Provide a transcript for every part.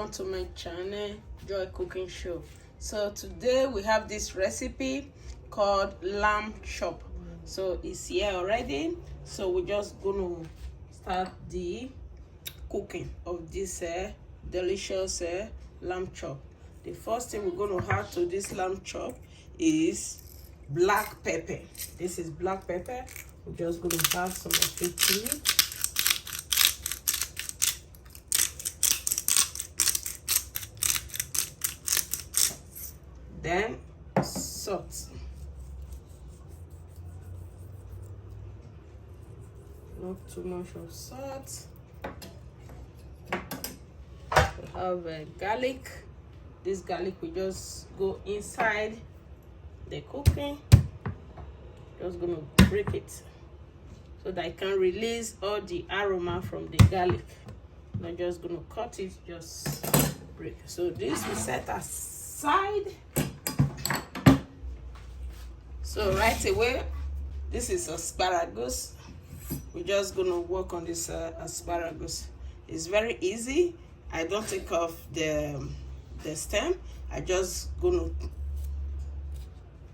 welcome to my channel, Joy Cooking Show. So today we have this recipe called lamb chop. So it's here already, so we're just gonna start the cooking of this delicious lamb chop. The first thing we're going to add to this lamb chop is black pepper. This is black pepper. We're just going to add some of it to it. Then salt. Not too much of salt. We have garlic. This garlic will just go inside the cooking. Just gonna break it so that I can release all the aroma from the garlic. Not just gonna cut it, just break. So this we set aside. So right away, this is asparagus. We're just gonna work on this asparagus. It's very easy. I don't take off the stem. I just gonna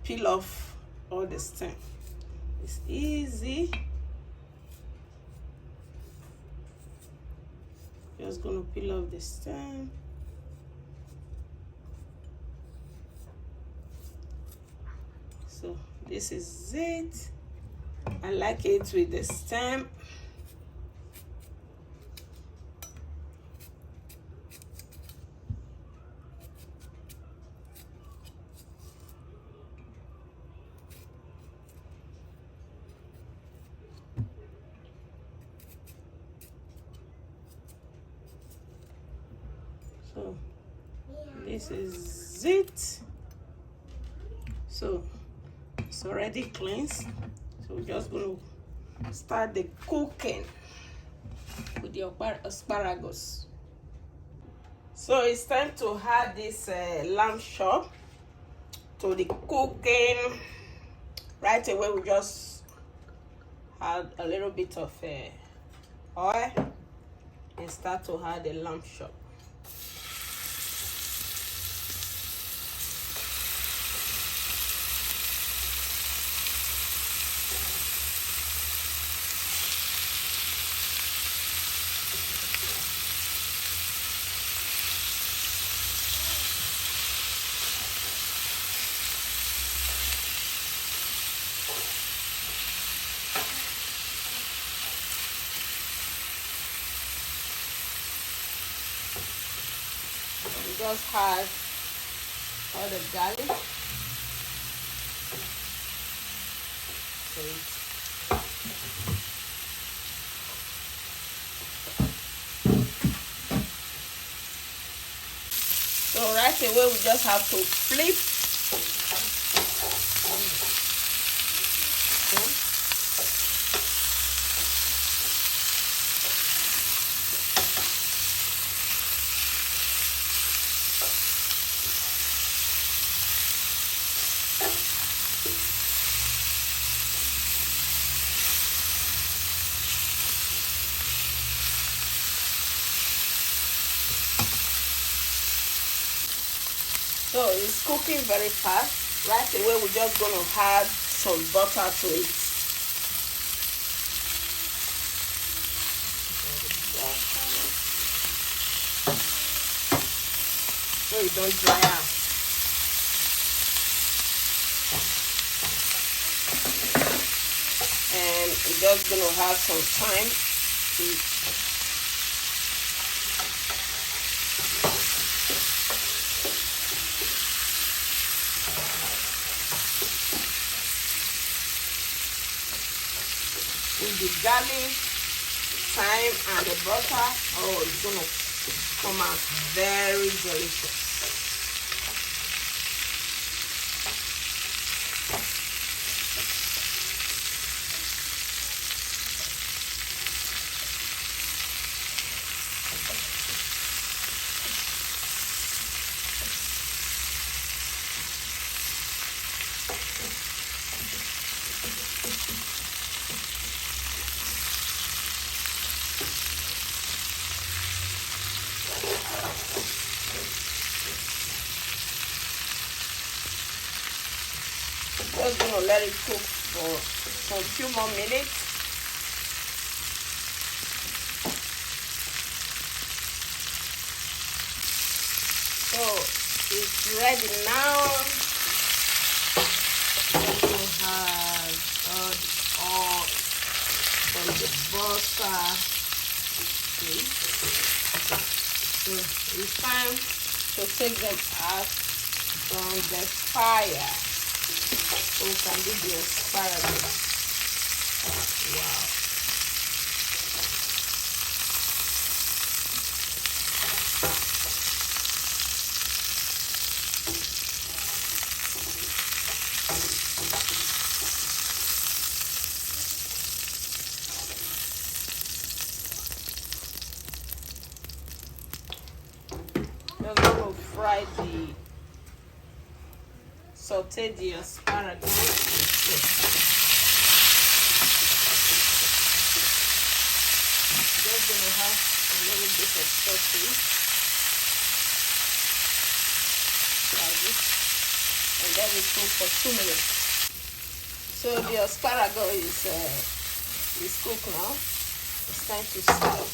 peel off all the stem. It's easy. Just gonna peel off the stem. So this is it. I like it with the stem. So this is it. So it's already cleansed. So we're just going to start the cooking with the asparagus. So it's time to add this lamb chop to the cooking. Right away, we just add a little bit of oil and start to add the lamb chop. We just add all the garlic. So right away we just have to flip. So it's cooking very fast. Right away, we're just gonna add some butter to it. So it don't dry out. And we're just gonna have some time to with the garlic, thyme, and the butter. Oh, it's gonna come out very delicious. Just gonna let it cook for a few more minutes. So it's ready now. We have all the oil from the butter. Okay. So it's time to take them out from the fire. So we can do the asparagus. Wow. Just going to fry saute the asparagus. Just going to have a little bit of saute like this, and let it cook for 2 minutes. So the asparagus is cooked now. It's time to serve.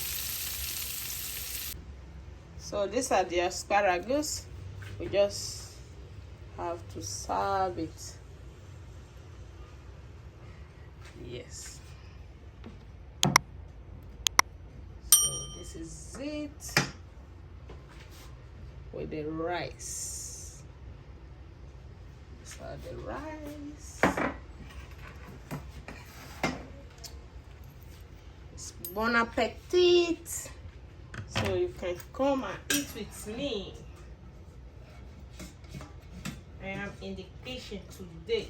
So these are the asparagus. We just have to serve it. Yes. So this is it with the rice. These are the rice. It's bon appetit. So you can come and eat with me. I am in the kitchen today.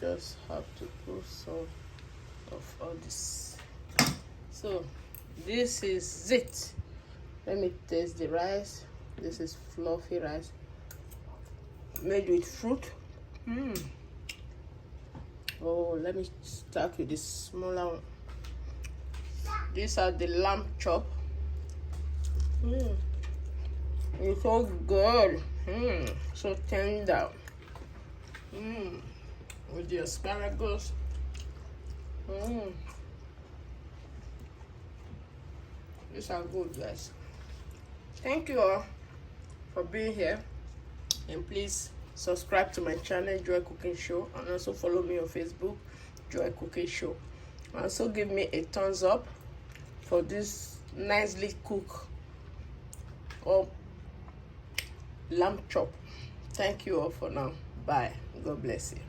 Just have to put some of all this. So this is it. Let me taste the rice. This is fluffy rice made with fruit. Oh, let me start with this smaller one. These are the lamb chop. It's so good. So tender. With the asparagus. These are good, guys. Thank you all for being here, and please subscribe to my channel, Joy Cooking Show, and also follow me on Facebook, Joy Cooking Show. Also give me a thumbs up for this nicely cooked lamb chop. Thank you all for now. Bye. God bless you.